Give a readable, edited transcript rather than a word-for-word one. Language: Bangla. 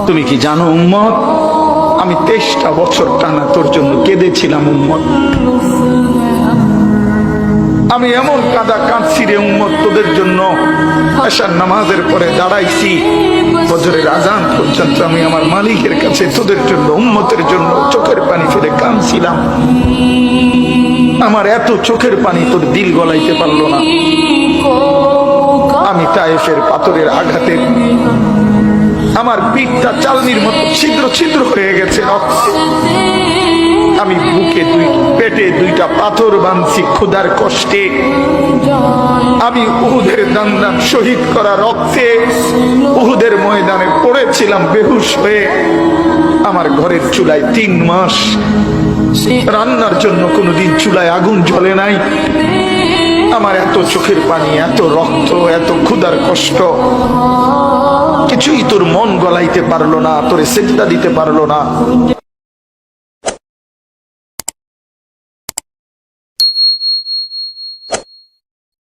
তুমি কি জানো উম্মত, আমি 23টা বছর টানা তোর জন্য কেঁদেছিলাম উম্মত। আমি এমন কাঁদা কাঁদছি রে উম্মত তোদের জন্য। এশার নামাজের পরে দাঁড়াইছি, ফজরের আজান পর্যন্ত আমি আমার মালিকের কাছে তোদের জন্য, উম্মতের জন্য চোখের পানি ফেলে কাঁদছিলাম। আমার এত চোখের পানি তোর দিল গলাইতে পারলো না। আমি তায়েফের পাথরের আঘাতে আমার পিঠটা চালনির মতো ছিদ্র ছিদ্র হয়ে গেছে রক্তে। আমি বুকে পেটে 2টা পাথর বাঁধছি ক্ষুধার কষ্টে। আমি উহুদের দান শহীদ করা রক্তে উহুদের ময়দানে পড়েছিলাম বেহুশ হয়ে। আমার ঘরের চুলায় 3 মাস রান্নার জন্য কোনোদিন চুলায় আগুন জ্বলে নাই। আমার এত চোখের পানি, এত রক্ত, এত ক্ষুধার কষ্ট, কিছুই তোর মন গলাইতে পারলো না, তোরে সেজদা দিতে পারলো না।